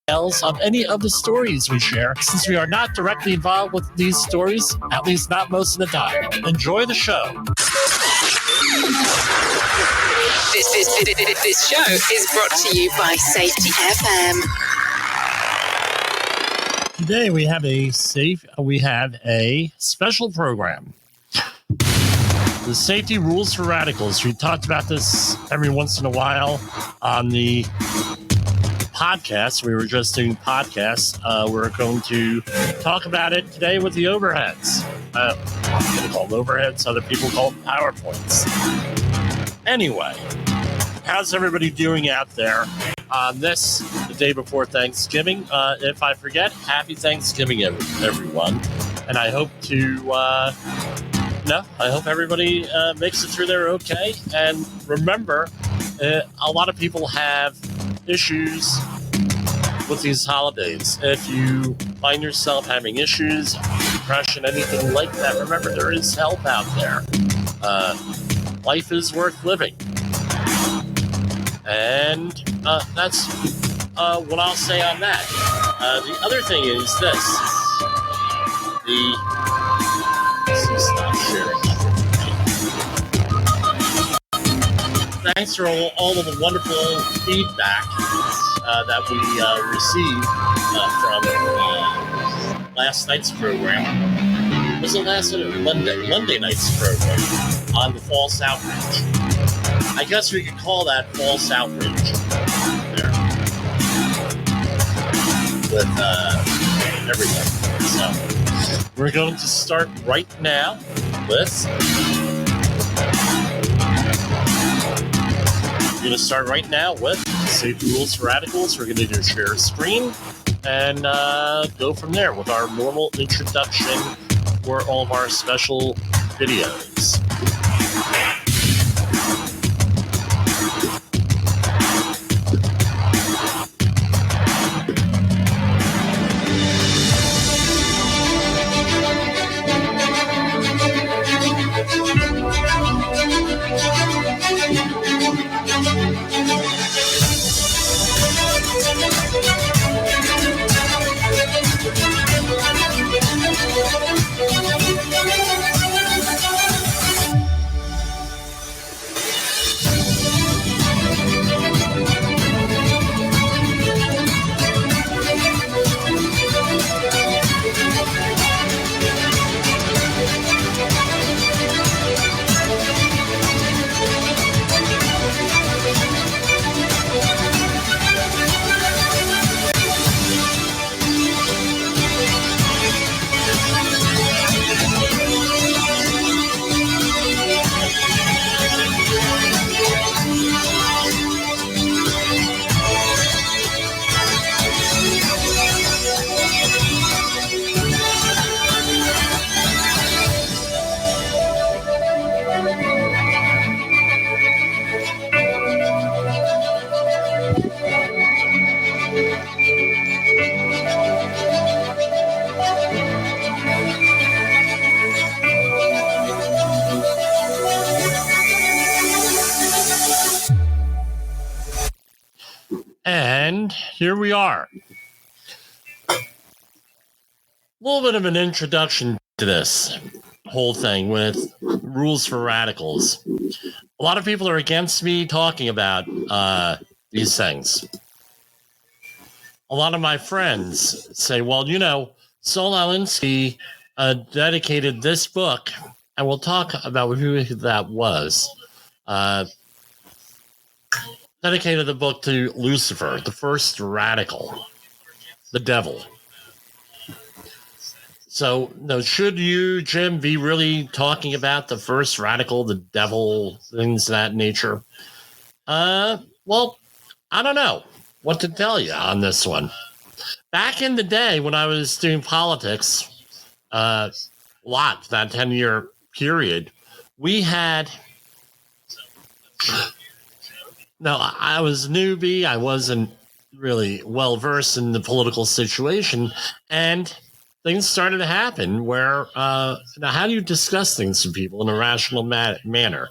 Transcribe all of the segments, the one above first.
details of any of the stories we share, since we are not directly involved with these stories, at least not most of the time. Enjoy the show. This show is brought to you by Safety FM. Today we have a special program. The safety rules for radicals. We talked about this every once in a while on the podcast. We were just doing podcasts. We're going to talk about it today with the overheads. People call them overheads. Other people call them PowerPoints. Anyway, how's everybody doing out there on this, the day before Thanksgiving? If I forget, happy Thanksgiving, everyone. And I hope I hope everybody makes it through there okay. And remember, a lot of people have issues with these holidays. If you find yourself having issues, depression, anything like that, remember there is help out there. Life is worth living. And that's what I'll say on that. The other thing is this. Stop sharing. Thanks for all of the wonderful feedback that we received from last night's program. Was it last night or Monday night's program on the false outrage? I guess we could call that false outrage there with everything. So we're going to start right now with. We're going to start right now with safety rules for radicals. We're going to do share screen and go from there with our normal introduction for all of our special videos. And here we are. A little bit of an introduction to this whole thing with rules for radicals. A lot of people are against me talking about these things. A lot of my friends say, well, Saul Alinsky dedicated this book, and we'll talk about who that was. Dedicated the book to Lucifer, the first radical, the devil. So, should you, Jim, be really talking about the first radical, the devil, things of that nature? Well, I don't know what to tell you on this one. Back in the day when I was doing politics, that 10-year period, we had... No, I was a newbie. I wasn't really well versed in the political situation, and things started to happen where, now how do you discuss things to people in a rational manner?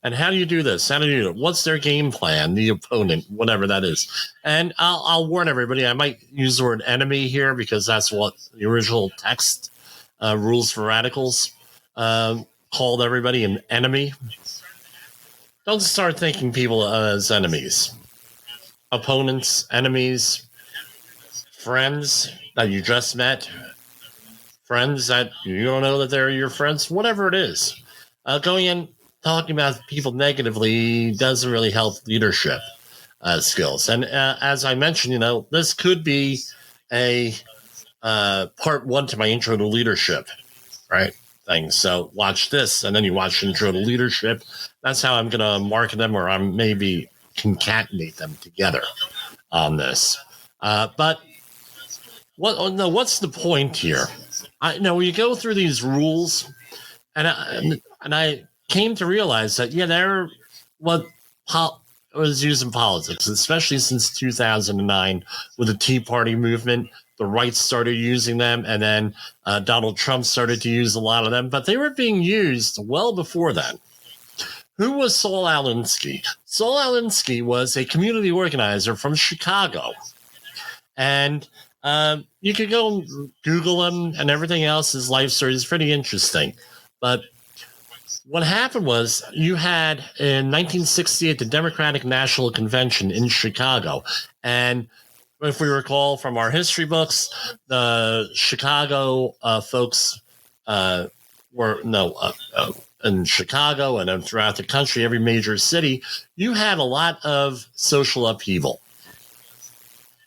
And how do you do this? How do you do it? What's their game plan? The opponent, whatever that is. And I'll warn everybody. I might use the word enemy here because that's what the original text rules for radicals called everybody an enemy. Don't start thinking people as enemies. Opponents, enemies, friends that you just met, friends that you don't know that they're your friends, whatever it is. Going in talking about people negatively doesn't really help leadership skills. And as I mentioned, this could be a part one to my intro to leadership, right? Thing. So watch this, and then you watch intro to leadership. That's how I'm going to market them, or I'm maybe concatenate them together on this. But what's the point here? When you go through these rules, and I came to realize that they're what was used in politics, especially since 2009 with the Tea Party movement. The right started using them, and then Donald Trump started to use a lot of them, but they were being used well before then. Who was Saul Alinsky? Saul Alinsky was a community organizer from Chicago. And you could go Google him and everything else. His life story is pretty interesting. But what happened was you had in 1968 the Democratic National Convention in Chicago. And if we recall from our history books, the Chicago folks were in Chicago and then throughout the country, every major city, you had a lot of social upheaval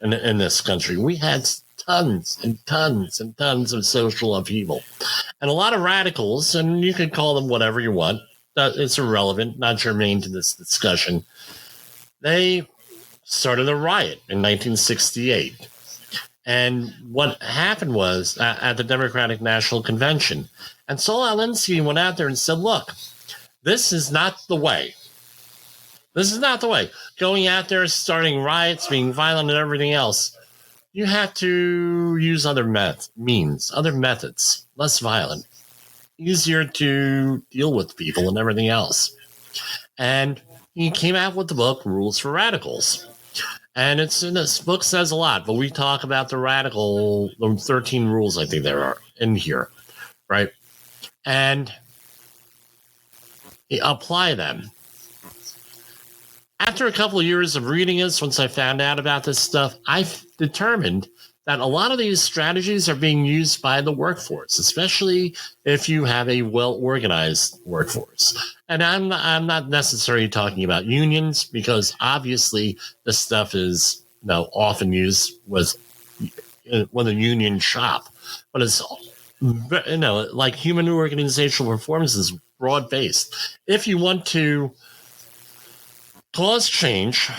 in this country. We had tons and tons and tons of social upheaval. And a lot of radicals, and you can call them whatever you want, it's irrelevant, not germane to this discussion, they started a riot in 1968. And what happened was at the Democratic National Convention, and Saul Alinsky went out there and said, look, this is not the way. This is not the way. Going out there, starting riots, being violent and everything else, you have to use other means, other methods, less violent, easier to deal with people and everything else. And he came out with the book, Rules for Radicals. And this book says a lot, but we talk about the 13 rules, I think there are in here, right? And apply them. After a couple of years of reading this, once I found out about this stuff, I determined that a lot of these strategies are being used by the workforce, especially if you have a well-organized workforce. And I'm not necessarily talking about unions, because obviously this stuff is often used with a union shop, but it's like human organizational performance is broad-based. If you want to cause change,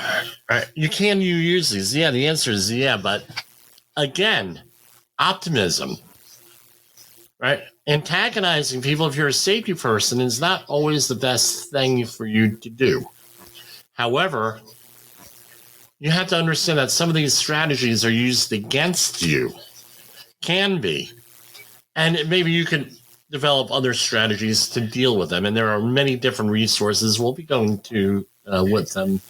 right, you use these. Yeah, the answer is yeah, but again, optimism, right? Antagonizing people, if you're a safety person, is not always the best thing for you to do. However, you have to understand that some of these strategies are used against you. Can be. And maybe you can develop other strategies to deal with them. And there are many different resources. We'll be going to with them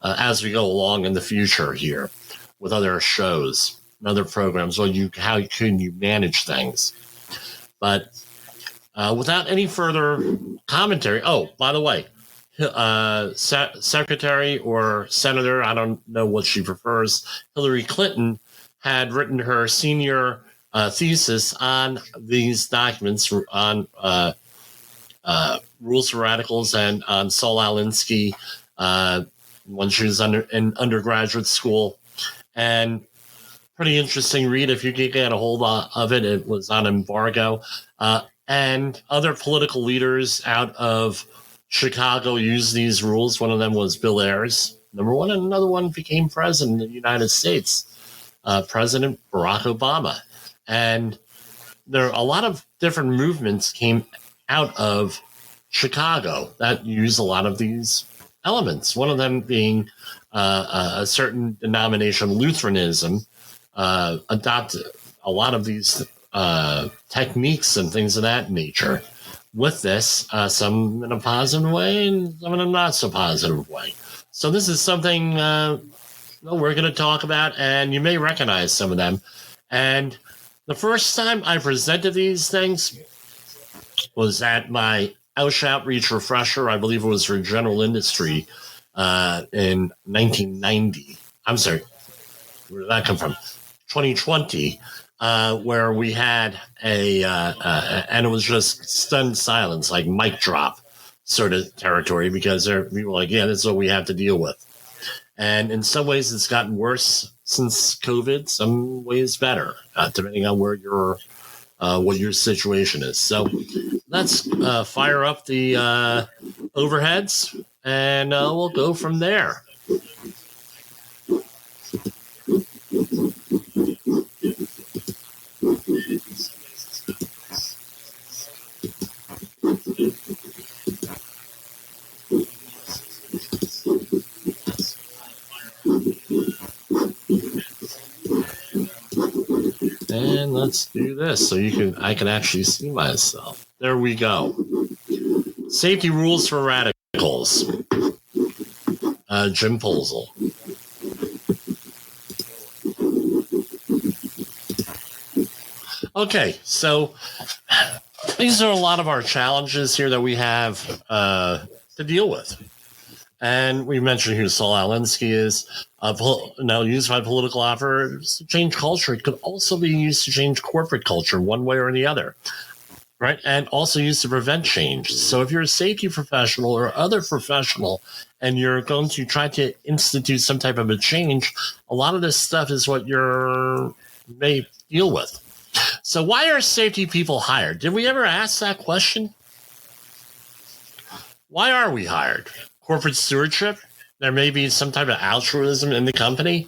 as we go along in the future here with other shows and other programs. How can you manage things? But without any further commentary, by the way, Secretary or Senator, I don't know what she prefers, Hillary Clinton had written her senior thesis on these documents on Rules for Radicals and on Saul Alinsky when she was in undergraduate school. And pretty interesting read if you could get a hold of it. It was on embargo. And other political leaders out of Chicago used these rules. One of them was Bill Ayers, number one, and another one became president of the United States, President Barack Obama. And there are a lot of different movements came out of Chicago that use a lot of these elements. One of them being a certain denomination, Lutheranism, adopted a lot of these techniques and things of that nature with this, some in a positive way and some in a not so positive way. So this is something we're going to talk about, and you may recognize some of them. And the first time I presented these things was at my OSHA Outreach Refresher. I believe it was for general industry in 1990. I'm sorry, where did that come from? 2020, where we had and it was just stunned silence, like mic drop sort of territory, because we were like, yeah, this is what we have to deal with. And in some ways, it's gotten worse since COVID. Some ways better, depending on where what your situation is. So let's fire up the overheads, and we'll go from there. And let's do this so I can actually see myself. There we go. Safety rules for radicals. Jim Polzel. Okay, so these are a lot of our challenges here that we have to deal with. And we mentioned who Saul Alinsky is. Now used by political offers to change culture. It could also be used to change corporate culture one way or the other, right? And also used to prevent change. So if you're a safety professional or other professional and you're going to try to institute some type of a change, a lot of this stuff is what you may deal with. So why are safety people hired? Did we ever ask that question? Why are we hired? Corporate stewardship. There may be some type of altruism in the company.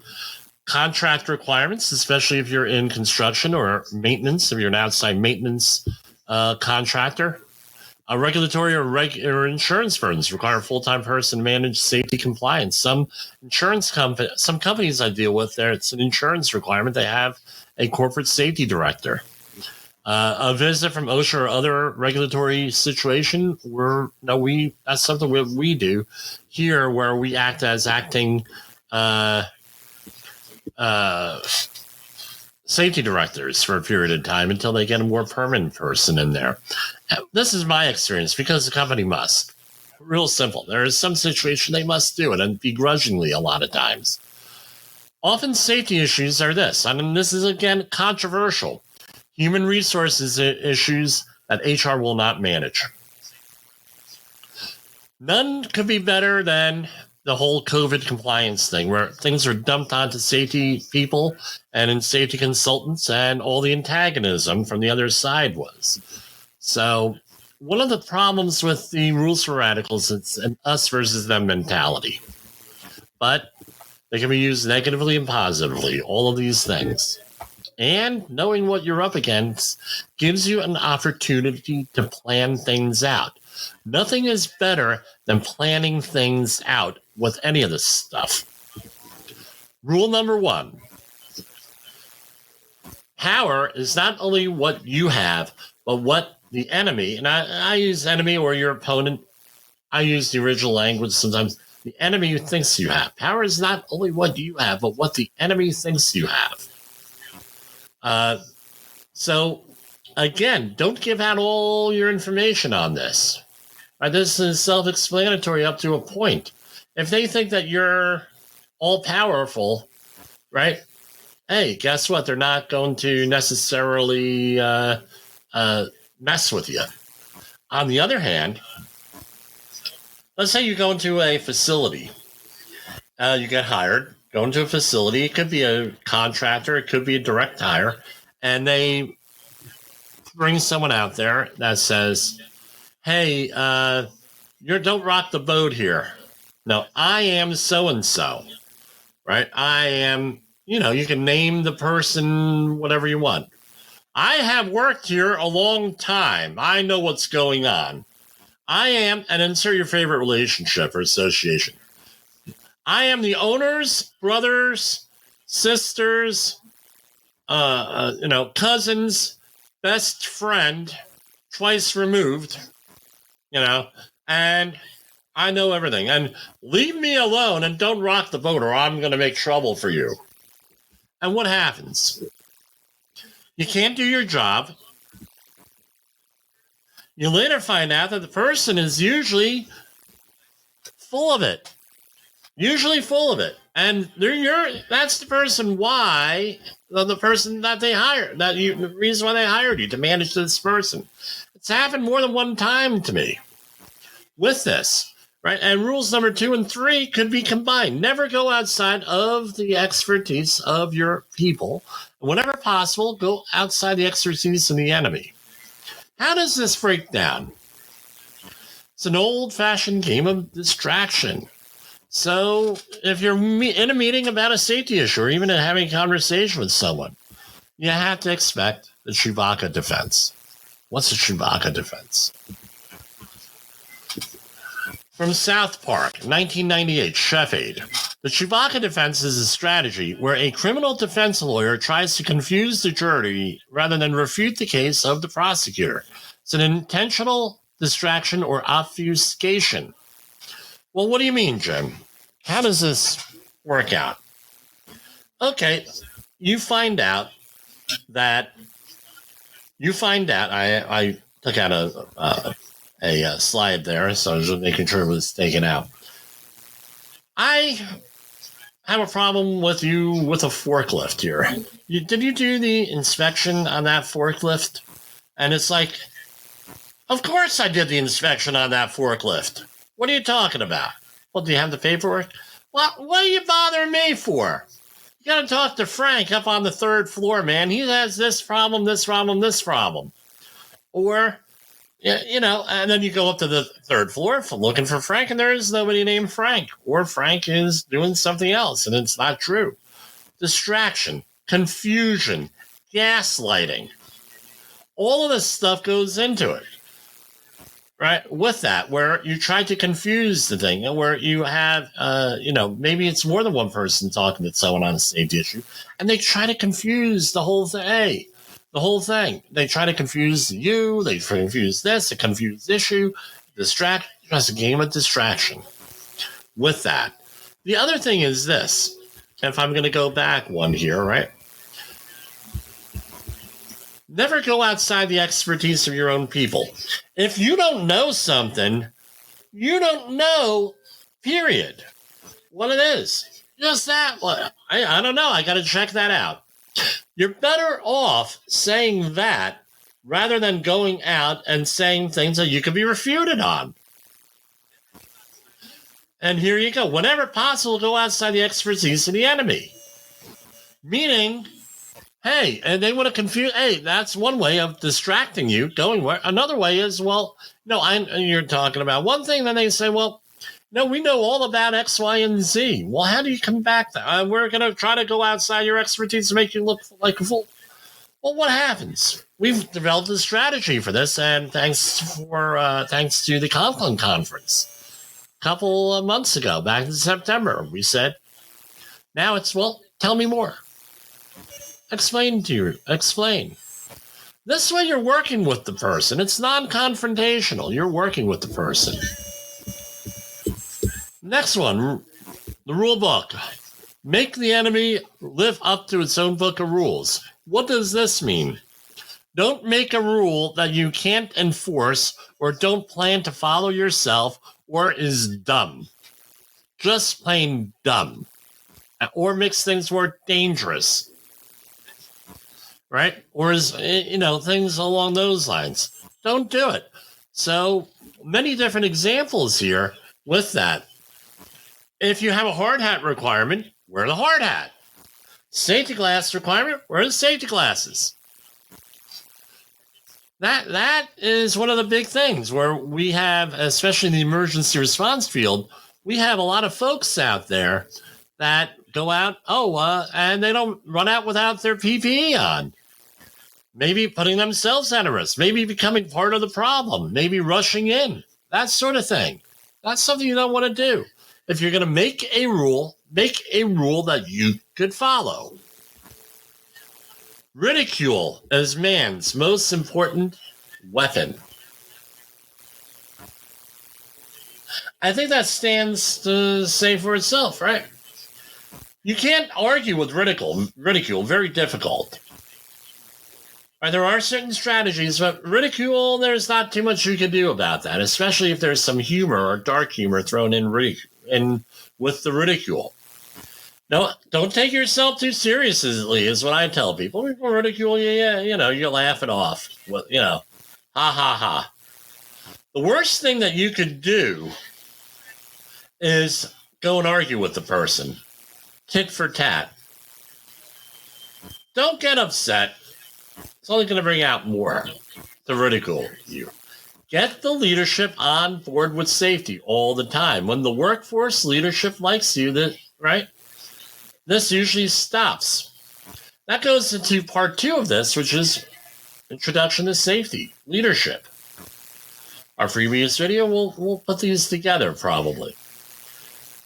Contract requirements, especially if you're in construction or maintenance, if you're an outside maintenance contractor. Regulatory or insurance firms require a full-time person to manage safety compliance. Some companies I deal with, it's an insurance requirement. They have a corporate safety director. A visit from OSHA or other regulatory situation, that's something we do here, where we act as acting safety directors for a period of time until they get a more permanent person in there. This is my experience, because the company must. Real simple. There is some situation they must do it, and begrudgingly a lot of times. Often safety issues are this. I mean, this is, again, controversial. Human resources issues that HR will not manage. None could be better than the whole COVID compliance thing, where things are dumped onto safety people and in safety consultants, and all the antagonism from the other side was. So one of the problems with the rules for radicals, it's an us versus them mentality. But they can be used negatively and positively, all of these things. And knowing what you're up against gives you an opportunity to plan things out. Nothing is better than planning things out with any of this stuff. Rule number 1. Power is not only what you have, but what the enemy, and I use enemy or your opponent, I use the original language sometimes, the enemy thinks you have. Power is not only what you have, but what the enemy thinks you have. So, again, don't give out all your information on this. Right? This is self-explanatory up to a point. If they think that you're all-powerful, right? Hey, guess what? They're not going to necessarily mess with you. On the other hand, let's say you go into a facility. You get hired. Go into a facility. It could be a contractor. It could be a direct hire. And they bring someone out there that says, hey, don't rock the boat here. No, I am so-and-so, right? I am, you can name the person whatever you want. I have worked here a long time. I know what's going on. I am, and insert your favorite relationship or association. I am the owner's brothers, sisters, cousins, best friend, twice removed, and I know everything. And leave me alone and don't rock the boat or I'm going to make trouble for you. And what happens? You can't do your job. You later find out that the person is usually full of it. And that's the person the person that they hired, the reason why they hired you, to manage this person. It's happened more than one time to me with this, right? And rules number 2 and 3 could be combined. Never go outside of the expertise of your people. Whenever possible, go outside the expertise of the enemy. How does this break down? It's an old-fashioned game of distraction. So if you're in a meeting about a safety issue or even having a conversation with someone, you have to expect the Chewbacca defense. What's a Chewbacca defense? From South Park, 1998, Chef Aid. The Chewbacca defense is a strategy where a criminal defense lawyer tries to confuse the jury rather than refute the case of the prosecutor. It's an intentional distraction or obfuscation. Well, what do you mean, Jim? How does this work out? Okay, I took out a slide there, so I was just making sure it was taken out. I have a problem with you with a forklift here. Did you do the inspection on that forklift? And it's like, of course I did the inspection on that forklift. What are you talking about? Well, do you have the paperwork? What are you bothering me for? You got to talk to Frank up on the 3rd floor, man. He has this problem, this problem, this problem. Or, and then you go up to the 3rd floor looking for Frank, and there is nobody named Frank. Or Frank is doing something else, and it's not true. Distraction, confusion, gaslighting. All of this stuff goes into it. Right, with that, where you try to confuse the thing, where you have, maybe it's more than one person talking to someone on a safety issue, and they try to confuse the whole thing. They try to confuse you, they confuse this, a confused issue, distract. It's a game of distraction. With that, the other thing is this. If I'm going to go back one here, right? Never go outside the expertise of your own people. If you don't know something, you don't know, period. What it is. Just that. I don't know. I got to check that out. You're better off saying that rather than going out and saying things that you could be refuted on. And here you go. Whenever possible, go outside the expertise of the enemy. Meaning, hey, and they want to confuse. Hey, that's one way of distracting you. Going where another way is, you're talking about one thing. Then they say, well, no, we know all about X, Y, and Z. Well, how do you come back there? We're going to try to go outside your expertise to make you look like a fool. Well, what happens? We've developed a strategy for this, and thanks to the Conklin conference a couple of months ago, back in September, we said, now it's, tell me more. Explain. This way you're working with the person. It's non-confrontational. You're working with the person. Next one, the rule book. Make the enemy live up to its own book of rules. What does this mean? Don't make a rule that you can't enforce or don't plan to follow yourself or is dumb. Just plain dumb. Or makes things more dangerous. Right? Or is, things along those lines. Don't do it. So many different examples here with that. If you have a hard hat requirement, wear the hard hat. Safety glass requirement, wear the safety glasses. That is one of the big things where we have, especially in the emergency response field, we have a lot of folks out there that go out, and they don't run out without their PPE on. Maybe putting themselves at a risk, maybe becoming part of the problem, maybe rushing in, that sort of thing. That's something you don't want to do. If you're going to make a rule that you could follow. Ridicule is man's most important weapon. I think that stands to say for itself, right? You can't argue with ridicule, very difficult. Right, there are certain strategies, but ridicule, there's not too much you can do about that, especially if there's some humor or dark humor thrown in with the ridicule. No, don't take yourself too seriously, is what I tell people. People ridicule you, you laugh it off. Well, ha ha ha. The worst thing that you could do is go and argue with the person. Tit for tat. Don't get upset. It's only going to bring out more to ridicule you. Get the leadership on board with safety all the time. When the workforce leadership likes you, right? This usually stops. That goes into part 2 of this, which is introduction to safety, leadership. Our previous video, we'll put these together probably.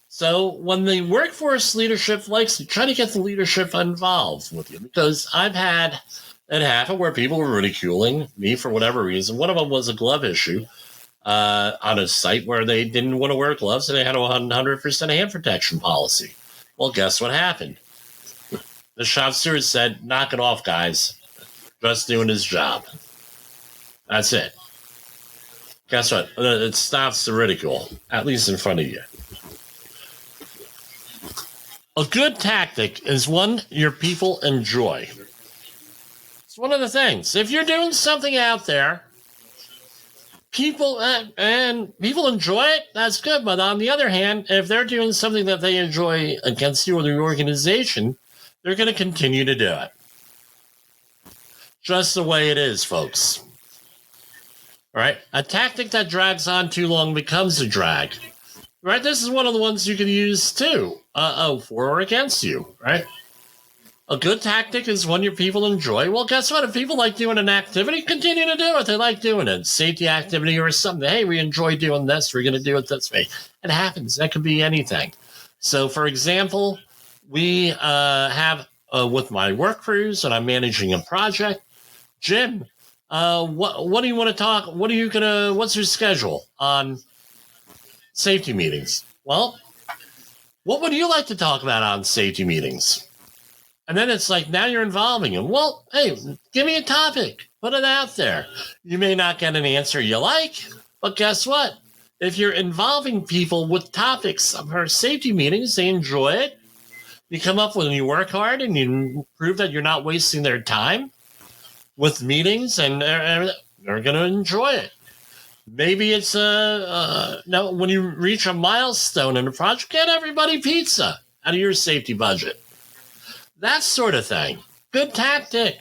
So when the workforce leadership likes you, try to get the leadership involved with you, because I've had it happen where people were ridiculing me for whatever reason. One of them was a glove issue on a site where they didn't want to wear gloves and they had a 100% hand protection policy. Well, guess what happened? The shop steward said, knock it off, guys. Just doing his job. That's it. Guess what? It stops the ridicule, at least in front of you. A good tactic is one your people enjoy. It's one of the things. If you're doing something out there, people enjoy it, that's good. But on the other hand, if they're doing something that they enjoy against you or the organization, they're going to continue to do it. Just the way it is, folks. All right? A tactic that drags on too long becomes a drag. Right? This is one of the ones you can use too, for or against you, right? A good tactic is one your people enjoy. Well, guess what? If people like doing an activity, continue to do it. They like doing it. Safety activity or something. Hey, we enjoy doing this. We're going to do it this way. It happens. That could be anything. So, for example, we have, with my work crews, and I'm managing a project, Jim, what do you want to talk? What's your schedule on safety meetings? Well, what would you like to talk about on safety meetings? And then it's like, now you're involving them. Well, hey, give me a topic. Put it out there. You may not get an answer you like, but guess what? If you're involving people with topics for safety meetings, they enjoy it. You come up with, and you work hard, and you prove that you're not wasting their time with meetings, and they're going to enjoy it. Maybe it's when you reach a milestone in a project, get everybody pizza out of your safety budget. That sort of thing. Good tactic.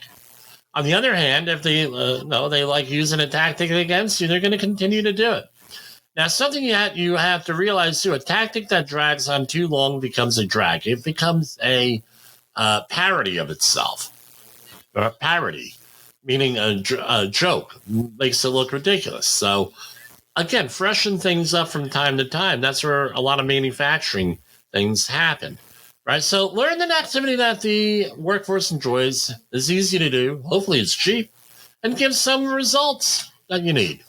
On the other hand, if they like using a tactic against you, they're going to continue to do it. Now, something that you have to realize too: a tactic that drags on too long becomes a drag. It becomes a parody of itself. Or a parody. Meaning a joke, makes it look ridiculous. So, again, freshen things up from time to time. That's where a lot of manufacturing things happen, right? So learn an activity that the workforce enjoys, is easy to do, hopefully it's cheap, and give some results that you need.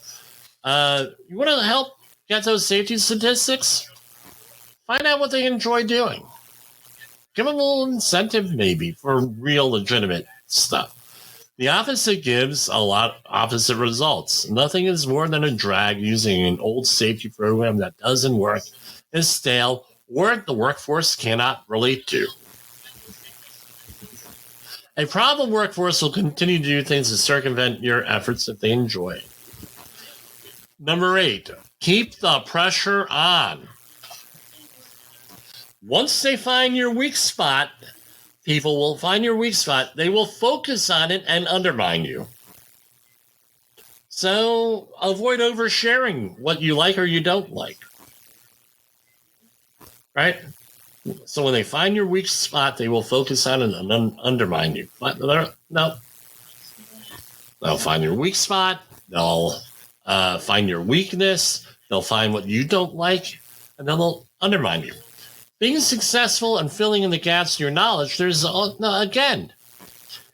You want to help get those safety statistics? Find out what they enjoy doing. Give them a little incentive, maybe, for real, legitimate stuff. The opposite gives a lot opposite results. Nothing is more than a drag using an old safety program that doesn't work, is stale, or the workforce cannot relate to. A problem workforce will continue to do things to circumvent your efforts if they enjoy it. Number 8, keep the pressure on. Once they find your weak spot, people will find your weak spot. They will focus on it and undermine you. So avoid oversharing what you like or you don't like. Right? So when they find your weak spot, they will focus on it and undermine you. No. They'll find your weak spot. They'll find your weakness. They'll find what you don't like, and then they'll undermine you. Being successful and filling in the gaps in your knowledge, again,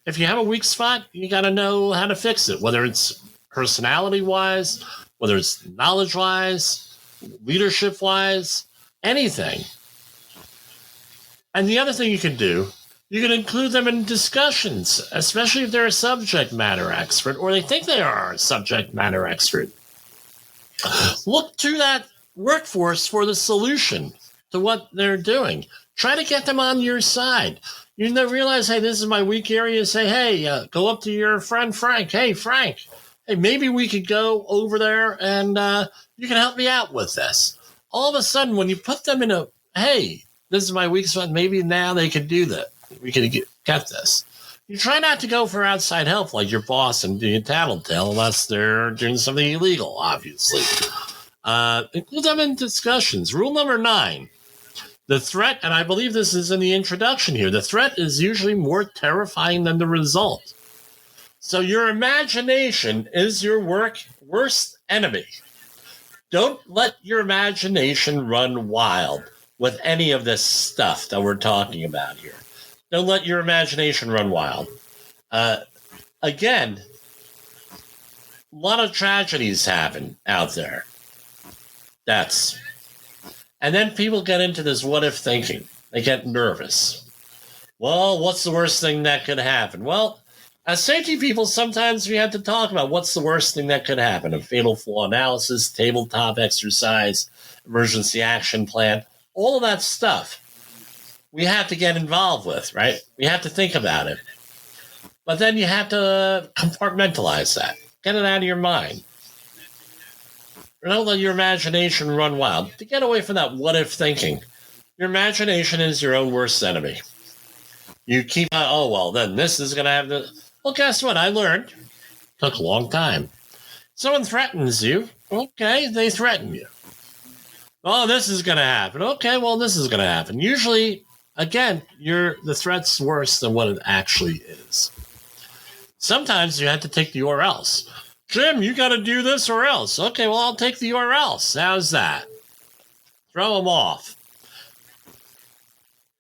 if you have a weak spot, you got to know how to fix it, whether it's personality-wise, whether it's knowledge-wise, leadership-wise, anything. And the other thing you can do, you can include them in discussions, especially if they're a subject matter expert or they think they are a subject matter expert. Look to that workforce for the solution to what they're doing. Try to get them on your side. You realize, hey, this is my weak area. Say, hey, go up to your friend Frank. Hey, Frank, hey, maybe we could go over there and you can help me out with this. All of a sudden, when you put them in a, hey, this is my weak spot, maybe now they could do that. We could get this. You try not to go for outside help like your boss and being a tattletale unless they're doing something illegal, obviously. Include them in discussions. Rule number 9. The threat, and I believe this is in the introduction here, the threat is usually more terrifying than the result. So your imagination is your worst enemy. Don't let your imagination run wild with any of this stuff that we're talking about here. Don't let your imagination run wild. Again, a lot of tragedies happen out there. And then people get into this what-if thinking. They get nervous. Well, what's the worst thing that could happen? Well, as safety people, sometimes we have to talk about what's the worst thing that could happen. A fatal flaw analysis, tabletop exercise, emergency action plan, all of that stuff we have to get involved with, right? We have to think about it. But then you have to compartmentalize that. Get it out of your mind. Don't let your imagination run wild. To get away from that what-if thinking, your imagination is your own worst enemy. You keep, oh, well, then this is going to have the... Well, guess what? I learned. It took a long time. Someone threatens you. Okay, they threaten you. Oh, this is going to happen. Okay, well, this is going to happen. Usually, again, the threat's worse than what it actually is. Sometimes you have to take the or else. Jim, you got to do this or else. Okay, well, I'll take the or else. How's that? Throw them off.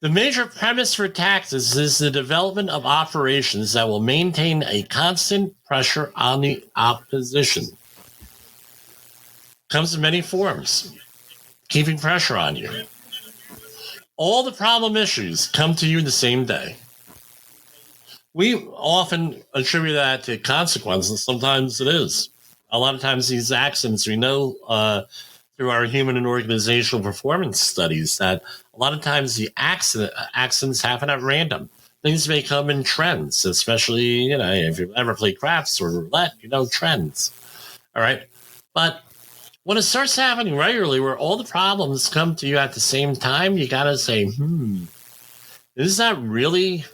The major premise for taxes is the development of operations that will maintain a constant pressure on the opposition. Comes in many forms. Keeping pressure on you. All the problem issues come to you the same day. We often attribute that to consequences. Sometimes it is. A lot of times these accidents, we know through our human and organizational performance studies that a lot of times the accidents happen at random. Things may come in trends, especially, if you've ever played craps or roulette, trends. All right. But when it starts happening regularly where all the problems come to you at the same time, you got to say, is that really...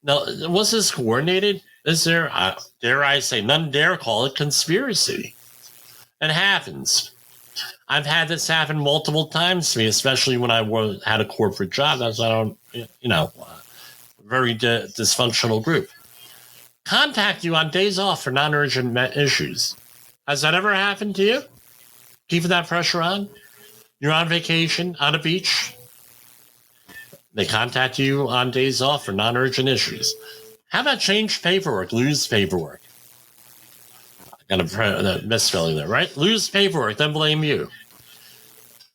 Now, was this coordinated? Is there, dare I say, none dare call it conspiracy? It happens. I've had this happen multiple times to me, especially when I had a corporate job. That's why I don't, very dysfunctional group. Contact you on days off for non-urgent issues. Has that ever happened to you? Keeping that pressure on? You're on vacation, on a beach. They contact you on days off for non-urgent issues. How about change paperwork, lose paperwork? I got a misspelling there, right? Lose paperwork, then blame you.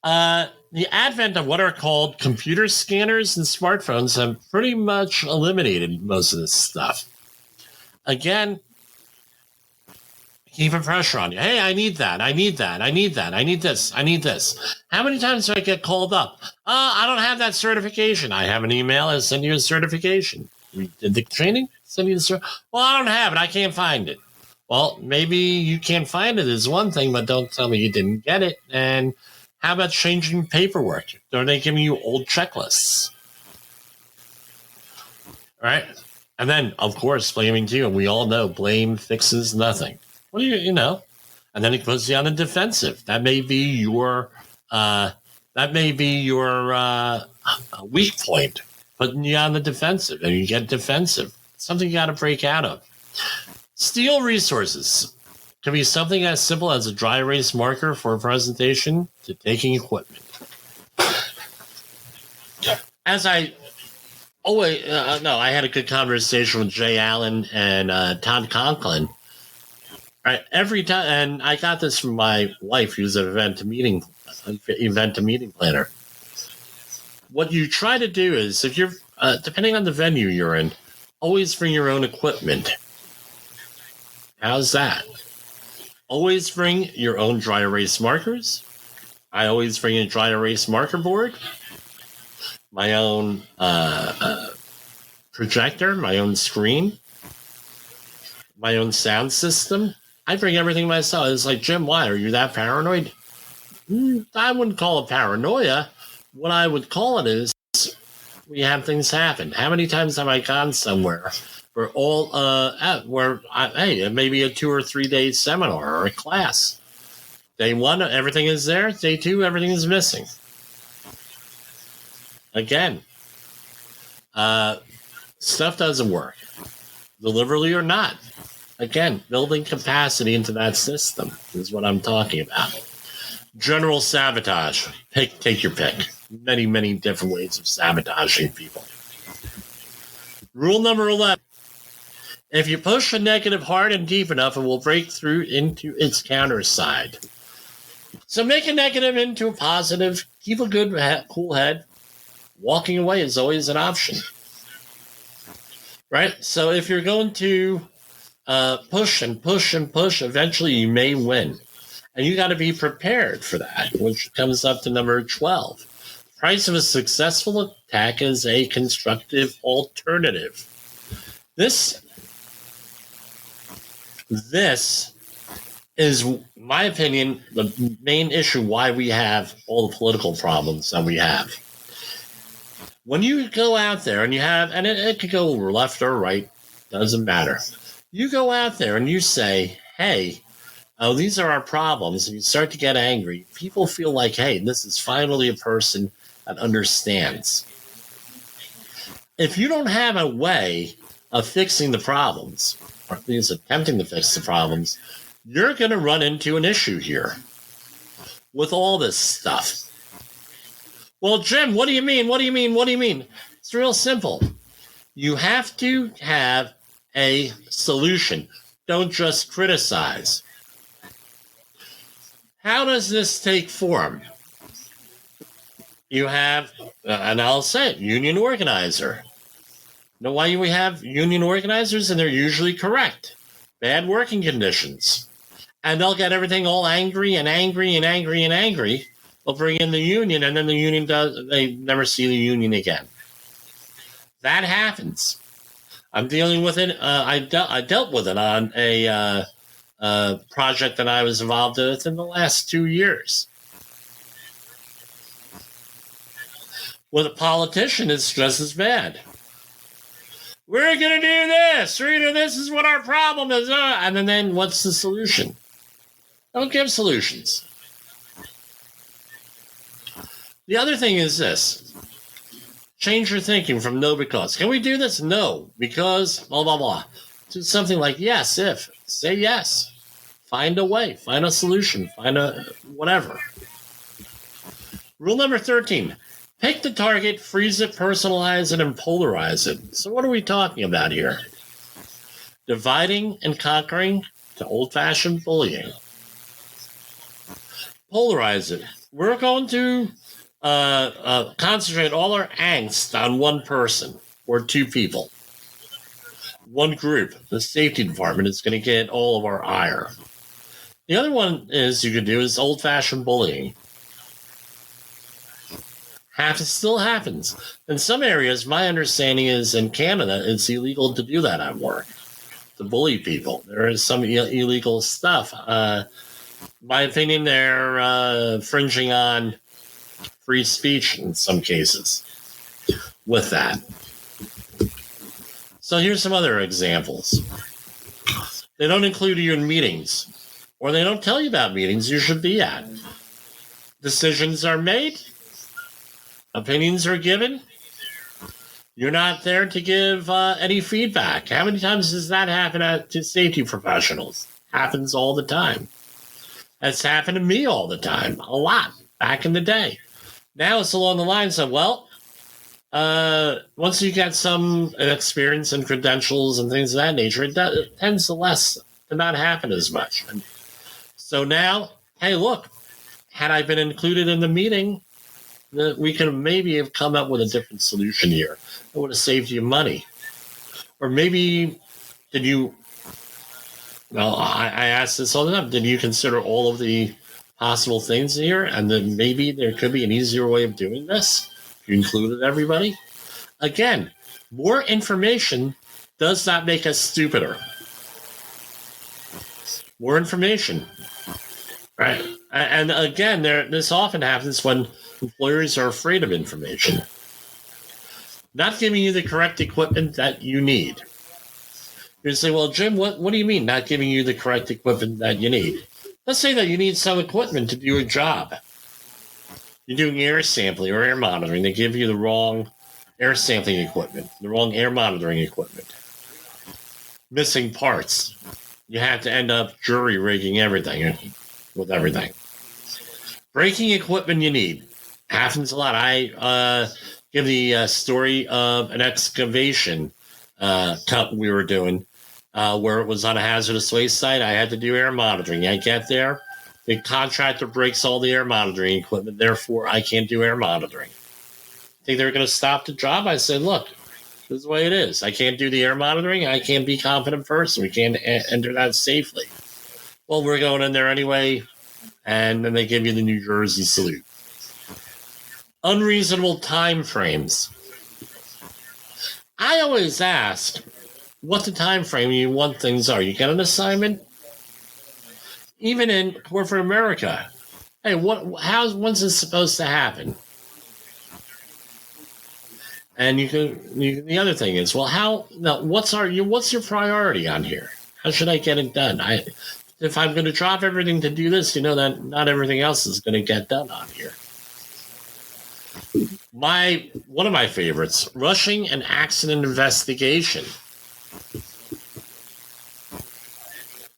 The advent of what are called computer scanners and smartphones have pretty much eliminated most of this stuff. Again, keeping pressure on you. Hey, I need that. I need that. I need that. I need this. I need this. How many times do I get called up? I don't have that certification. I have an email. I send you a certification. We did the training. Send you the certification. Well, I don't have it. I can't find it. Well, maybe you can't find it is one thing, but don't tell me you didn't get it. And how about changing paperwork? Are they giving you old checklists? All right. And then, of course, blaming you. And we all know blame fixes nothing. What do you know? And then it puts you on the defensive. That may be your weak point, putting you on the defensive, and you get defensive. Something you got to break out of. Steal resources. Can be something as simple as a dry erase marker for a presentation to taking equipment. As I I had a good conversation with Jay Allen and Todd Conklin. Right, every time, and I got this from my wife, who's an event meeting planner. What you try to do is, if you're depending on the venue you're in, always bring your own equipment. How's that? Always bring your own dry erase markers. I always bring a dry erase marker board, my own projector, my own screen, my own sound system. I bring everything myself. It's like, Jim, why? Are you that paranoid? I wouldn't call it paranoia. What I would call it is we have things happen. How many times have I gone somewhere where it may be a 2 or 3 day seminar or a class. Day 1, everything is there. Day 2, everything is missing. Again, stuff doesn't work, deliberately or not. Again, building capacity into that system is what I'm talking about. General sabotage. Take your pick. Many, many different ways of sabotaging people. Rule number 11. If you push a negative hard and deep enough, it will break through into its counter side. So make a negative into a positive. Keep a good, cool head. Walking away is always an option. Right? So if you're going to push and push and push, eventually you may win. And you got to be prepared for that, which comes up to number 12. Price of a successful attack is a constructive alternative. This is, in my opinion, the main issue why we have all the political problems that we have. When you go out there and you have, and it could go left or right, doesn't matter. You go out there and you say, hey, these are our problems, and you start to get angry. People feel like, hey, this is finally a person that understands. If you don't have a way of fixing the problems, or at least attempting to fix the problems, you're going to run into an issue here with all this stuff. Well, Jim, what do you mean? What do you mean? What do you mean? It's real simple. You have to have a solution. Don't just criticize. How does this take form? You have, and I'll say it, union organizer. You know why we have union organizers? And they're usually correct. Bad working conditions. And they'll get everything all angry and angry and angry and angry. They'll bring in the union, and then the union they never see the union again. That happens. I'm dealing with it. I dealt with it on a project that I was involved with in the last 2 years. With a politician, it's just as bad. We're going to do this. This is what our problem is. And then what's the solution? Don't give solutions. The other thing is this. Change your thinking from no because. Can we do this? No, because blah, blah, blah. To something like yes, if. Say yes. Find a way. Find a solution. Find a whatever. Rule number 13. Pick the target, freeze it, personalize it, and polarize it. So what are we talking about here? Dividing and conquering to old-fashioned bullying. Polarize it. We're going to concentrate all our angst on one person or two people. One group. The safety department is going to get all of our ire. The other one is you could do is old-fashioned bullying. Still happens. In some areas, my understanding is in Canada, it's illegal to do that at work, to bully people. There is some illegal stuff. My opinion, they're infringing on free speech in some cases with that. So here's some other examples. They don't include you in meetings, or they don't tell you about meetings you should be at. Decisions are made. Opinions are given. You're not there to give any feedback. How many times does that happen to safety professionals? Happens all the time. It's happened to me all the time. A lot. Back in the day. Now it's along the lines of, well, once you get some experience and credentials and things of that nature, it tends to to not happen as much. And so now, hey, look, had I been included in the meeting, we could have maybe have come up with a different solution here. It would have saved you money. Or maybe did you, well, I ask this all the time, did you consider all of the possible things here? And then maybe there could be an easier way of doing this if you included everybody. Again, more information does not make us stupider. More information, right? And again, this often happens when employers are afraid of information. Not giving you the correct equipment that you need. You say, well, Jim, what do you mean not giving you the correct equipment that you need? Let's say that you need some equipment to do a job. You're doing air sampling or air monitoring. They give you the wrong air sampling equipment, the wrong air monitoring equipment. Missing parts. You have to end up jury rigging everything with everything. Breaking equipment you need. Happens a lot. I give the story of an excavation cut we were doing where it was on a hazardous waste site. I had to do air monitoring. I get there. The contractor breaks all the air monitoring equipment. Therefore, I can't do air monitoring. Think they're going to stop the job? I said, look, this is the way it is. I can't do the air monitoring. I can't be confident first. We can't enter that safely. Well, we're going in there anyway. And then they give you the New Jersey salute. Unreasonable time frames. I always ask what the time frame you want things are. You get an assignment? Even in corporate America. Hey, when's this supposed to happen? And the other thing is, well, what's your priority on here? How should I get it done? If I'm going to drop everything to do this, you know that not everything else is going to get done on here. One of my favorites, rushing an accident investigation.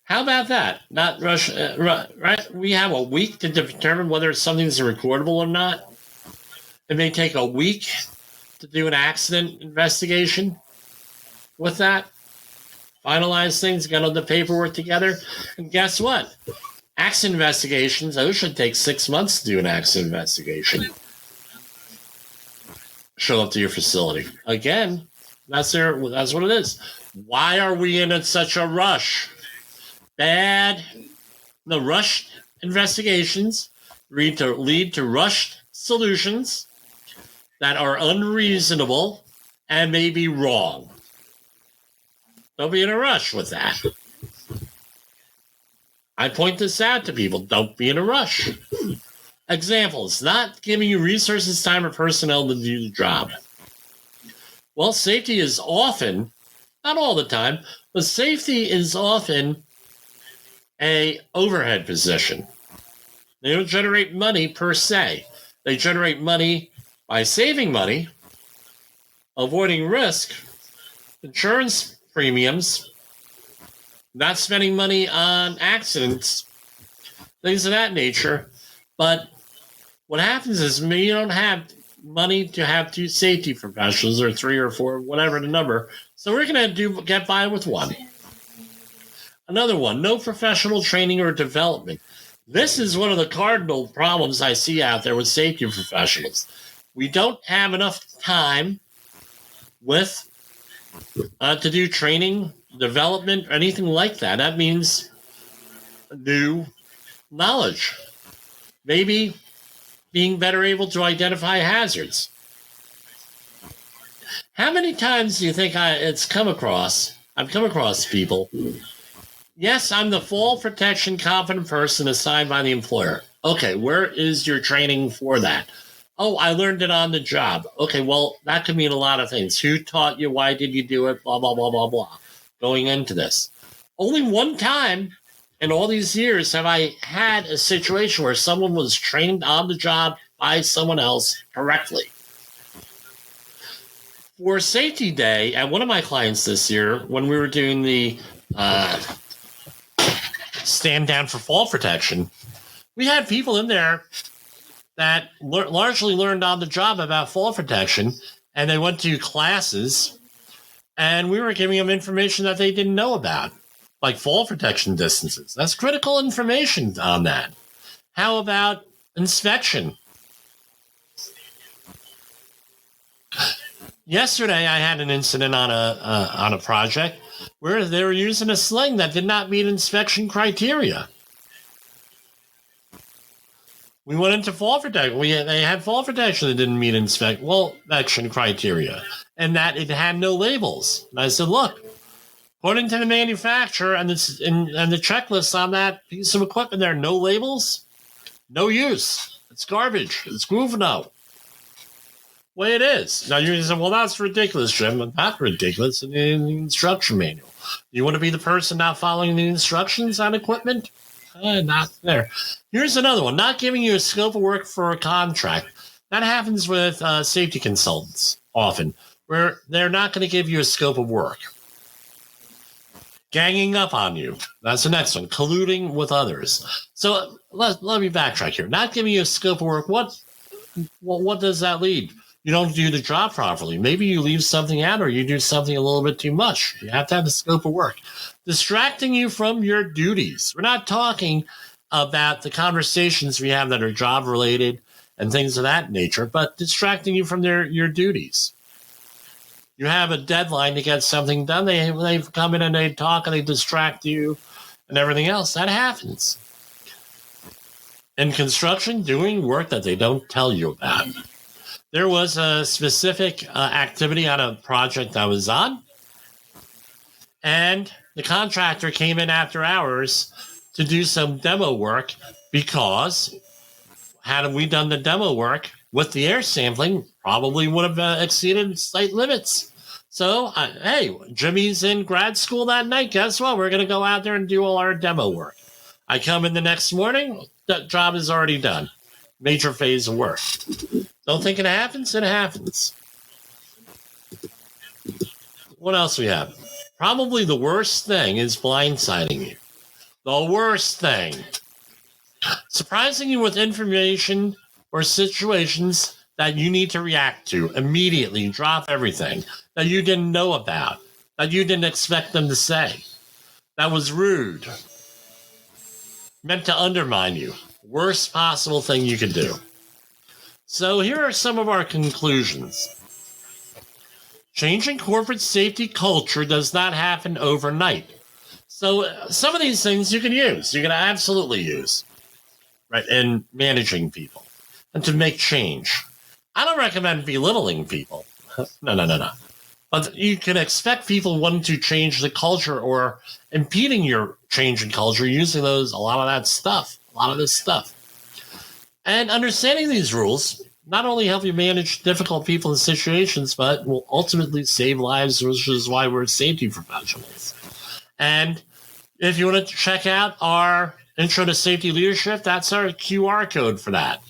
How about that? Not rush, right? We have a week to determine whether something's recordable or not. It may take a week to do an accident investigation with that. Finalize things, get all the paperwork together. And guess what? Accident investigations, those should take 6 months to do an accident investigation. Show up to your facility. Again, that's what it is. Why are we in such a rush? Rushed investigations lead to rushed solutions that are unreasonable and may be wrong. Don't be in a rush with that. I point this out to people. Don't be in a rush. Examples, not giving you resources, time, or personnel to do the job. Well, safety is often, not all the time, but safety is often a overhead position. They don't generate money per se. They generate money by saving money, avoiding risk, insurance premiums, not spending money on accidents, things of that nature. But what happens is you don't have money to have 2 safety professionals or 3 or 4, whatever the number. So we're going to get by with 1. Another one, no professional training or development. This is one of the cardinal problems I see out there with safety professionals. We don't have enough time to do training, development, or anything like that. That means new knowledge. Maybe being better able to identify hazards. How many times do you think I've come across people? Yes, I'm the fall protection competent person assigned by the employer. Okay, where is your training for that? Oh, I learned it on the job. Okay, well, that could mean a lot of things. Who taught you? Why did you do it? Blah, blah, blah, blah, blah. Going into this. Only one time in all these years have I had a situation where someone was trained on the job by someone else correctly. For Safety Day, at one of my clients this year, when we were doing the stand down for fall protection, we had people in there that largely learned on the job about fall protection, and they went to classes, and we were giving them information that they didn't know about. like fall protection distances. That's critical information on that. How about inspection? Yesterday, I had an incident on a project where they were using a sling that did not meet inspection criteria. We went into fall protection. They had fall protection that didn't meet inspection criteria, and that it had no labels. And I said, look, according to the manufacturer and the checklist on that piece of equipment, there are no labels, no use. It's garbage. It's Groovno. Way it is. Now you're going to say, well, that's ridiculous, Jim. Not ridiculous in the instruction manual. You want to be the person not following the instructions on equipment? Not there. Here's another one. Not giving you a scope of work for a contract. That happens with safety consultants often, where they're not going to give you a scope of work. Ganging up on you. That's the next one. Colluding with others. So let me backtrack here. Not giving you a scope of work. What does that lead? You don't do the job properly. Maybe you leave something out or you do something a little bit too much. You have to have the scope of work. Distracting you from your duties. We're not talking about the conversations we have that are job related and things of that nature, but distracting you from your duties. You have a deadline to get something done. They come in and they talk and they distract you and everything else. That happens. In construction, doing work that they don't tell you about. There was a specific activity on a project I was on, and the contractor came in after hours to do some demo work because had we done the demo work with the air sampling, probably would have exceeded site limits. So, hey, Jimmy's in grad school that night. Guess what? We're going to go out there and do all our demo work. I come in the next morning. The job is already done. Major phase of work. Don't think it happens? It happens. What else we have? Probably the worst thing is blindsiding you. The worst thing. Surprising you with information or situations that you need to react to immediately. Drop everything that you didn't know about, that you didn't expect them to say. That was rude. Meant to undermine you. Worst possible thing you could do. So here are some of our conclusions. Changing corporate safety culture does not happen overnight. So some of these things you can use. You can absolutely use, right, in managing people and to make change. I don't recommend belittling people. No. But you can expect people wanting to change the culture or impeding your change in culture using a lot of this stuff. And understanding these rules not only help you manage difficult people and situations, but will ultimately save lives, which is why we're safety professionals. And if you want to check out our Intro to Safety Leadership, that's our QR code for that.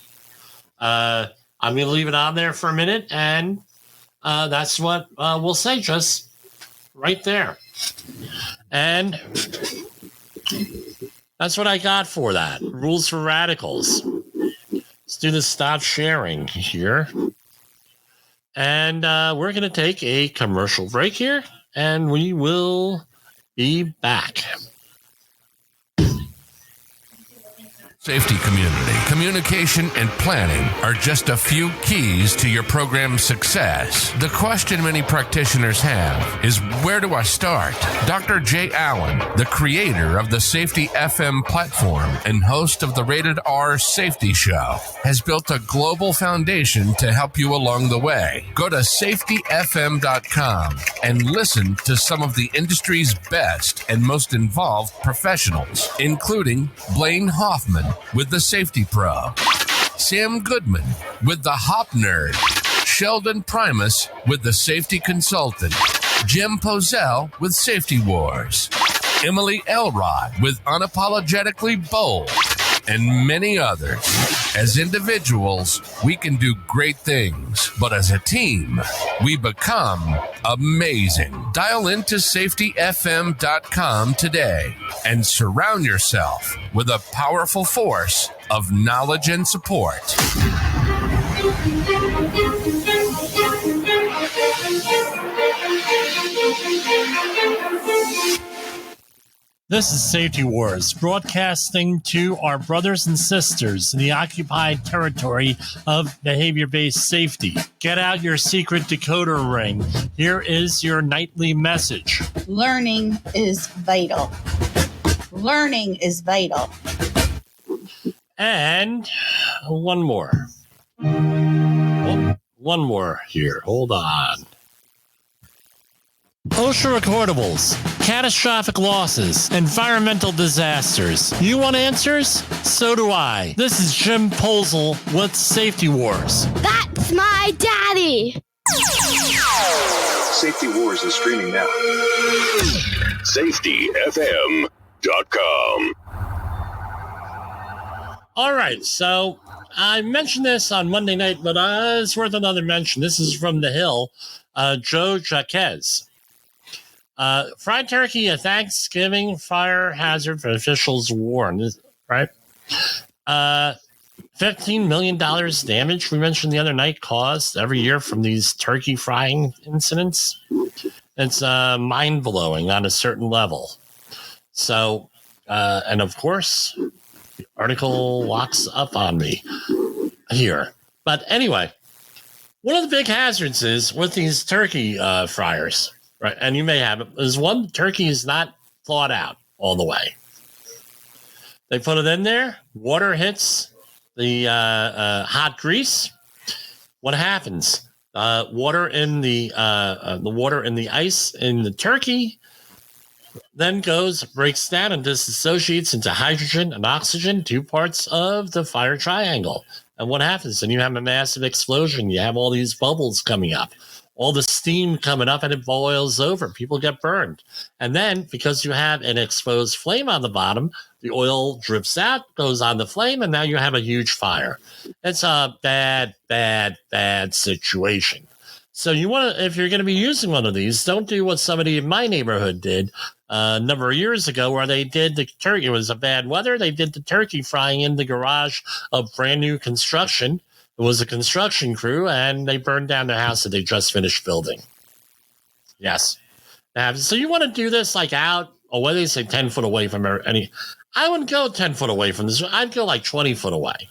I'm going to leave it on there for a minute, and that's what we'll say just right there. And that's what I got for that. Rules for Radicals. Let's do the stop sharing here. And we're going to take a commercial break here, and we will be back. Safety community, communication, and planning are just a few keys to your program's success. The question many practitioners have is, where do I start? Dr. Jay Allen, the creator of the Safety FM platform and host of the Rated R Safety Show, has built a global foundation to help you along the way. Go to safetyfm.com and listen to some of the industry's best and most involved professionals, including Blaine Hoffman with the Safety Pro, Sam Goodman with the Hop Nerd, Sheldon Primus with the Safety Consultant, Jim Pozell with Safety Wars, Emily Elrod with Unapologetically Bold, and many others. As individuals, we can do great things, but as a team, we become amazing. Dial into safetyfm.com today and surround yourself with a powerful force of knowledge and support. This is Safety Wars, broadcasting to our brothers and sisters in the occupied territory of behavior-based safety. Get out your secret decoder ring. Here is your nightly message. Learning is vital. Learning is vital. And one more. Oh, one more here. Hold on. OSHA recordables, catastrophic losses, environmental disasters. You want answers? So do I. This is Jim Posel with Safety Wars. That's my daddy. Safety Wars is streaming now. SafetyFM.com. All right, so I mentioned this on Monday night, but it's worth another mention. This is from The Hill, Joe Jaquez. Fried turkey, a Thanksgiving fire hazard for officials warned, right? $15 million damage, we mentioned the other night, caused every year from these turkey frying incidents. It's mind-blowing on a certain level. So, and of course, the article locks up on me here. But anyway, one of the big hazards is with these turkey fryers, right? And you may have it, is one, turkey is not thawed out all the way. They put it in there, water hits the hot grease. What happens? Water in the water in the ice in the turkey then breaks down and disassociates into hydrogen and oxygen, two parts of the fire triangle. And what happens? Then you have a massive explosion. You have all these bubbles coming up, all the steam coming up, and it boils over. People get burned. And then, because you have an exposed flame on the bottom, the oil drips out, goes on the flame, and now you have a huge fire. It's a bad, bad, bad situation. So you want to, if you're going to be using one of these, don't do what somebody in my neighborhood did a number of years ago, where they did the turkey. It was a bad weather. They did the turkey frying in the garage of brand new construction. It was a construction crew, and they burned down their house that they just finished building. Yes. So you want to do this like out, or what do they say, 10 foot away from any. I wouldn't go 10 foot away from this. I'd go like 20 foot away.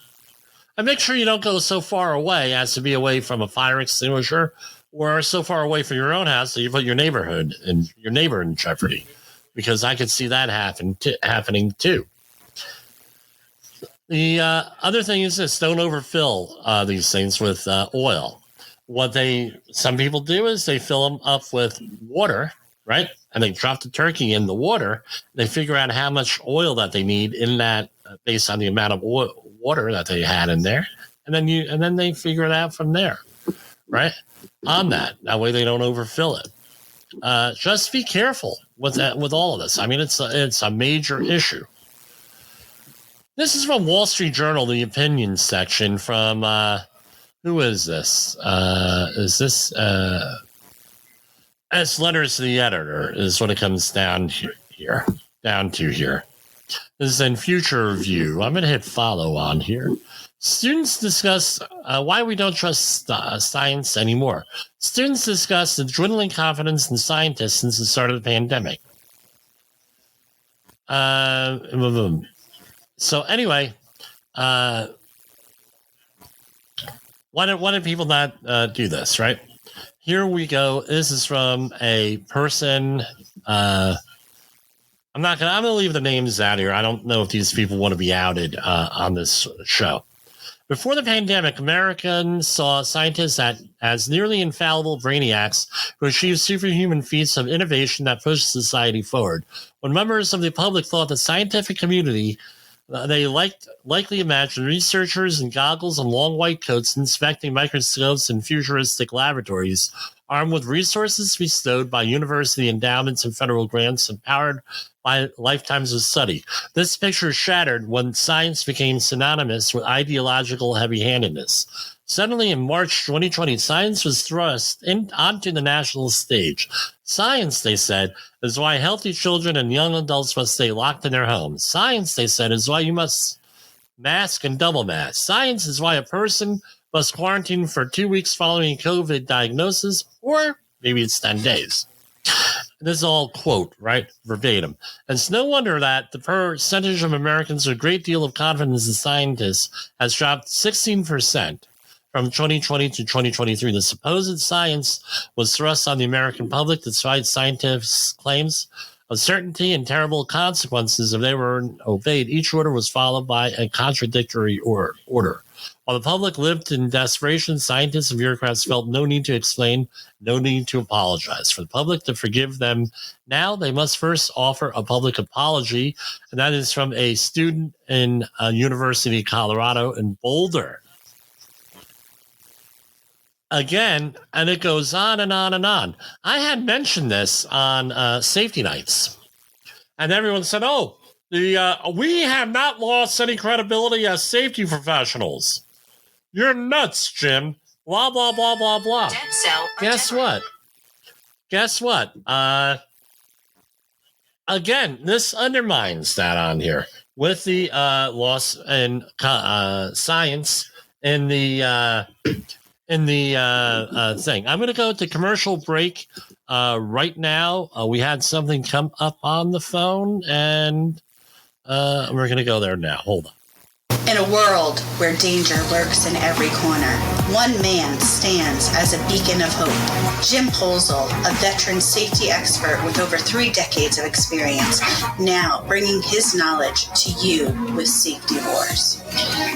And make sure you don't go so far away as to be away from a fire extinguisher, or so far away from your own house that you put your neighborhood and your neighbor in jeopardy, because I could see that happening too. The other thing is this: don't overfill these things with oil. What some people do is they fill them up with water, right? And they drop the turkey in the water. They figure out how much oil that they need in that based on the amount of water that they had in there, and then they figure it out from there, right? On that way they don't overfill it. Just be careful with that, with all of this. I mean, it's a major issue. This is from Wall Street Journal, the opinion section from who is this? Is this it's letters to the editor is what it comes down to here. This is in Future Review. I'm going to hit follow on here. Students discuss why we don't trust science anymore. Students discuss the dwindling confidence in scientists since the start of the pandemic. So anyway, why did people not do this, right? Here we go. This is from a person. I'm going to leave the names out here. I don't know if these people want to be outed on this show. Before the pandemic, Americans saw scientists as nearly infallible brainiacs who achieved superhuman feats of innovation that pushed society forward. When members of the public thought the scientific community, they likely imagined researchers in goggles and long white coats inspecting microscopes in futuristic laboratories, armed with resources bestowed by university endowments and federal grants, empowered by lifetimes of study. This picture shattered when science became synonymous with ideological heavy-handedness. Suddenly, in March 2020, science was thrust onto the national stage. Science, they said, is why healthy children and young adults must stay locked in their homes. Science, they said, is why you must mask and double mask. Science is why a person must quarantine for 2 weeks following a COVID diagnosis, or maybe it's 10 days. This is all quote, right? Verbatim. And it's no wonder that the percentage of Americans with a great deal of confidence in scientists has dropped 16% from 2020 to 2023. The supposed science was thrust on the American public despite scientists' claims of certainty and terrible consequences if they were obeyed. Each order was followed by a contradictory order. While the public lived in desperation, scientists and bureaucrats felt no need to explain, no need to apologize. For the public to forgive them now, they must first offer a public apology, and that is from a student in University of Colorado in Boulder. Again, and it goes on and on and on. I had mentioned this on Safety Nights, and everyone said, oh, we have not lost any credibility as safety professionals. You're nuts, Jim. Blah, blah, blah, blah, blah. Guess what? Again, this undermines that on here with the loss in science in the thing. I'm going to go to commercial break right now. We had something come up on the phone, and we're going to go there now. Hold on. In a world where danger lurks in every corner, one man stands as a beacon of hope. Jim Polzel, a veteran safety expert with over 3 decades of experience, now bringing his knowledge to you with Safety Wars.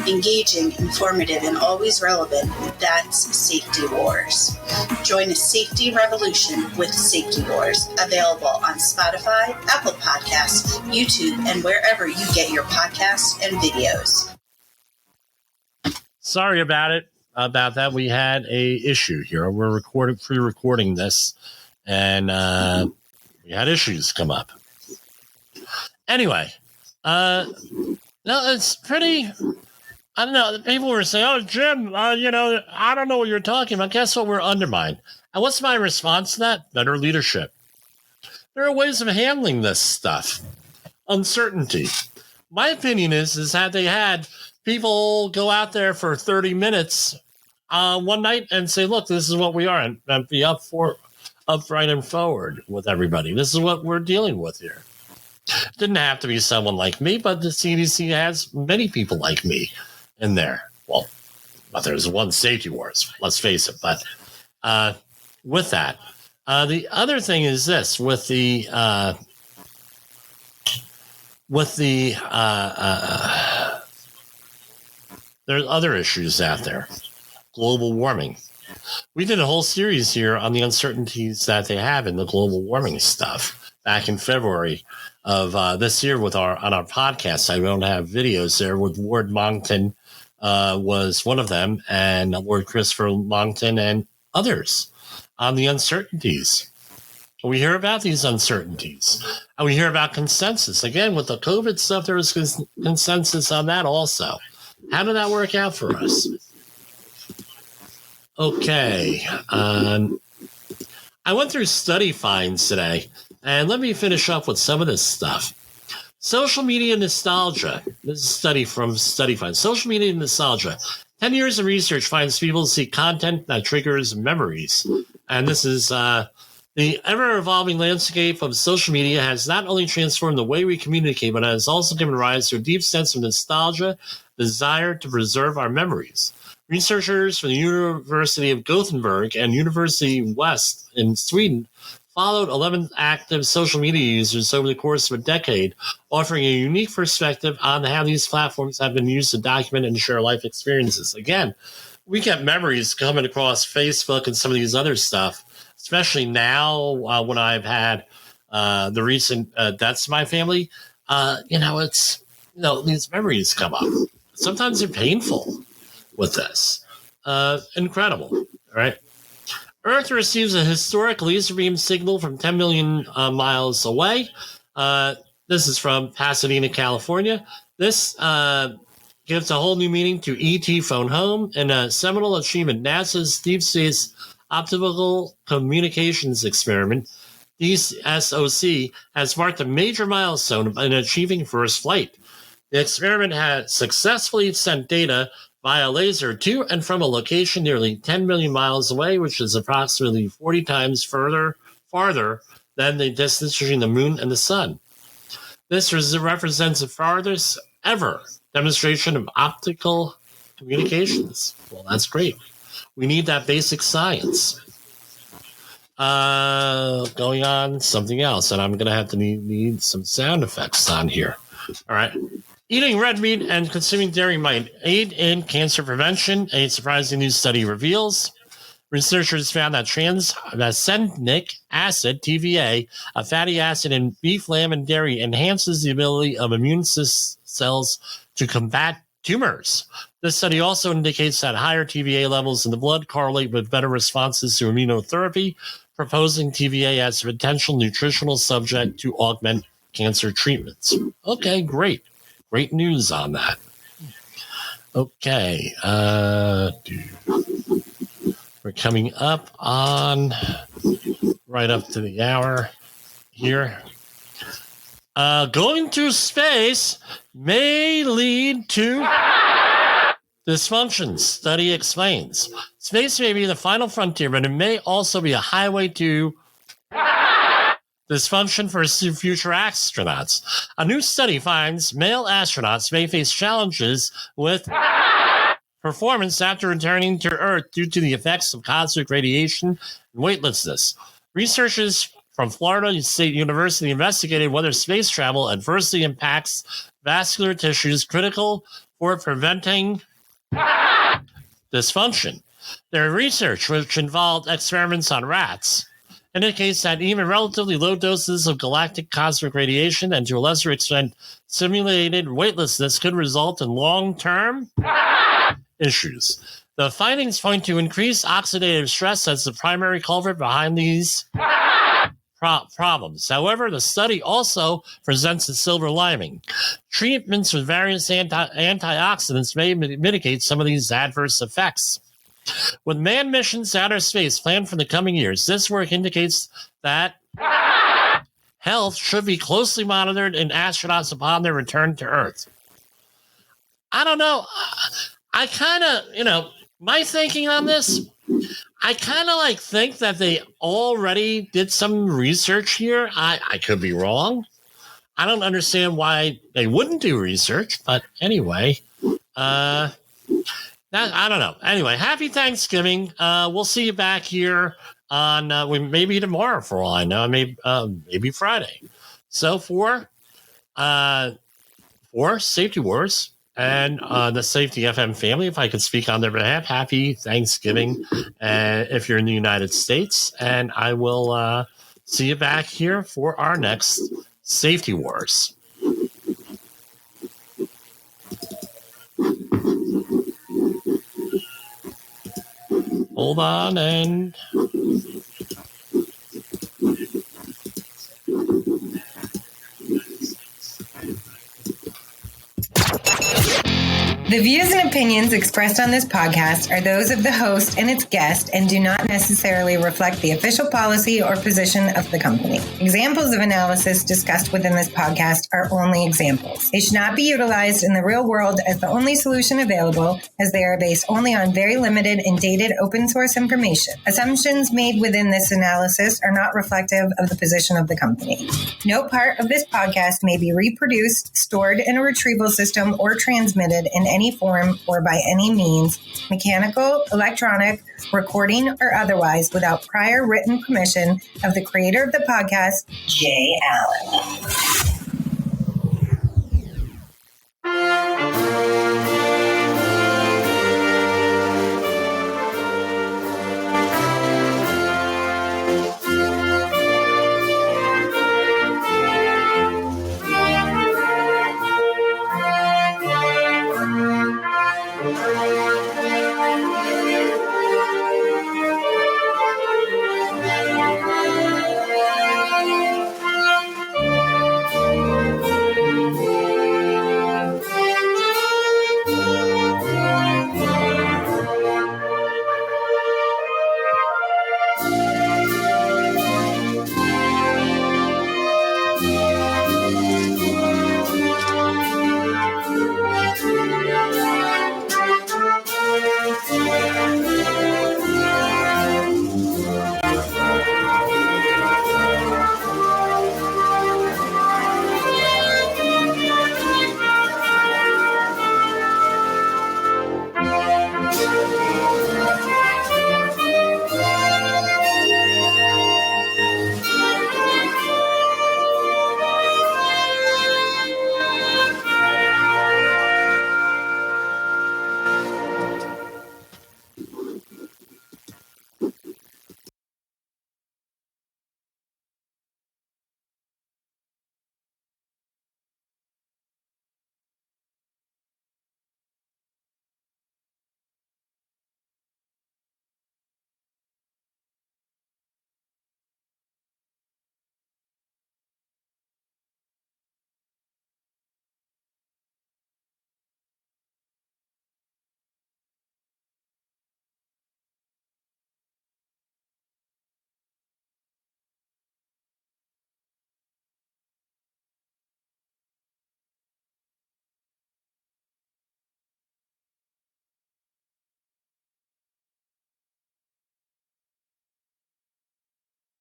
Engaging, informative, and always relevant, that's Safety Wars. Join a safety revolution with Safety Wars, available on Spotify, Apple Podcasts, YouTube, and wherever you get your podcasts and videos. Sorry about that. We had a issue here. We're pre-recording this, and we had issues come up. Anyway, no, it's pretty. I don't know. People were saying, "Oh, Jim, I don't know what you're talking about." Guess what? We're undermined. And what's my response to that? Better leadership. There are ways of handling this stuff. Uncertainty. My opinion is that they had people go out there for 30 minutes one night and say, look, this is what we are, and be upright and forward with everybody. This is what we're dealing with here. It didn't have to be someone like me, but the CDC has many people like me in there. Well, but there's one Safety Wars, let's face it. But with that, the other thing is this, with the there's other issues out there. Global warming. We did a whole series here on the uncertainties that they have in the global warming stuff back in February of this year on our podcast. I don't have videos there with Ward Moncton was one of them, and Lord Christopher Moncton and others on the uncertainties. We hear about these uncertainties, and we hear about consensus. Again, with the COVID stuff, there was consensus on that also. How did that work out for us? Okay. I went through study finds today, and let me finish up with some of this stuff. Social media nostalgia. This is a study from Study Finds. Social media nostalgia. 10 years of research finds people see content that triggers memories. And this is the ever-evolving landscape of social media has not only transformed the way we communicate, but has also given rise to a deep sense of nostalgia, desire to preserve our memories. Researchers from the University of Gothenburg and University West in Sweden followed 11 active social media users over the course of a decade, offering a unique perspective on how these platforms have been used to document and share life experiences. Again, we get memories coming across Facebook and some of these other stuff, especially now when I've had the recent deaths in my family. These memories come up. Sometimes they're painful with this. Incredible, right? Earth receives a historic laser beam signal from 10 million miles away. This is from Pasadena, California. This gives a whole new meaning to ET Phone Home and a seminal achievement. NASA's Deep Space Optical Communications Experiment, DSOC, has marked a major milestone in achieving first flight. The experiment had successfully sent data via laser to and from a location nearly 10 million miles away, which is approximately 40 times farther than the distance between the moon and the sun. This represents the farthest ever demonstration of optical communications. Well, that's great. We need that basic science. Going on something else, and I'm going to have to need some sound effects on here. All right. Eating red meat and consuming dairy might aid in cancer prevention, a surprising new study reveals. Researchers found that tranexamic acid, TVA, a fatty acid in beef, lamb, and dairy, enhances the ability of immune cells to combat tumors. This study also indicates that higher TVA levels in the blood correlate with better responses to immunotherapy, proposing TVA as a potential nutritional subject to augment cancer treatments. Okay, great. Great news on that. Okay. We're coming up on right up to the hour here. Going to space may lead to dysfunctions, study explains. Space may be the final frontier, but it may also be a highway to dysfunction for future astronauts. A new study finds male astronauts may face challenges with performance after returning to Earth due to the effects of cosmic radiation and weightlessness. Researchers from Florida State University investigated whether space travel adversely impacts vascular tissues critical for preventing dysfunction. Their research, which involved experiments on rats, indicates that even relatively low doses of galactic cosmic radiation and to a lesser extent simulated weightlessness could result in long-term issues. The findings point to increased oxidative stress as the primary culprit behind these problems. However, the study also presents a silver lining. Treatments with various antioxidants may mitigate some of these adverse effects. With manned missions to outer space planned for the coming years, this work indicates that health should be closely monitored in astronauts upon their return to Earth. I don't know. I kind of, my thinking on this, I kind of think that they already did some research here. I could be wrong. I don't understand why they wouldn't do research, but anyway, I don't know. Anyway, happy Thanksgiving. We'll see you back here on maybe tomorrow for all I know, maybe Friday. So for Safety Wars and the Safety FM family, if I could speak on their behalf, happy Thanksgiving if you're in the United States. And I will see you back here for our next Safety Wars. Hold on and... The views and opinions expressed on this podcast are those of the host and its guest and do not necessarily reflect the official policy or position of the company. Examples of analysis discussed within this podcast are only examples. They should not be utilized in the real world as the only solution available, as they are based only on very limited and dated open source information. Assumptions made within this analysis are not reflective of the position of the company. No part of this podcast may be reproduced, stored in a retrieval system, or transmitted in any form or by any means, mechanical, electronic, recording, or otherwise, without prior written permission of the creator of the podcast, Jay Allen.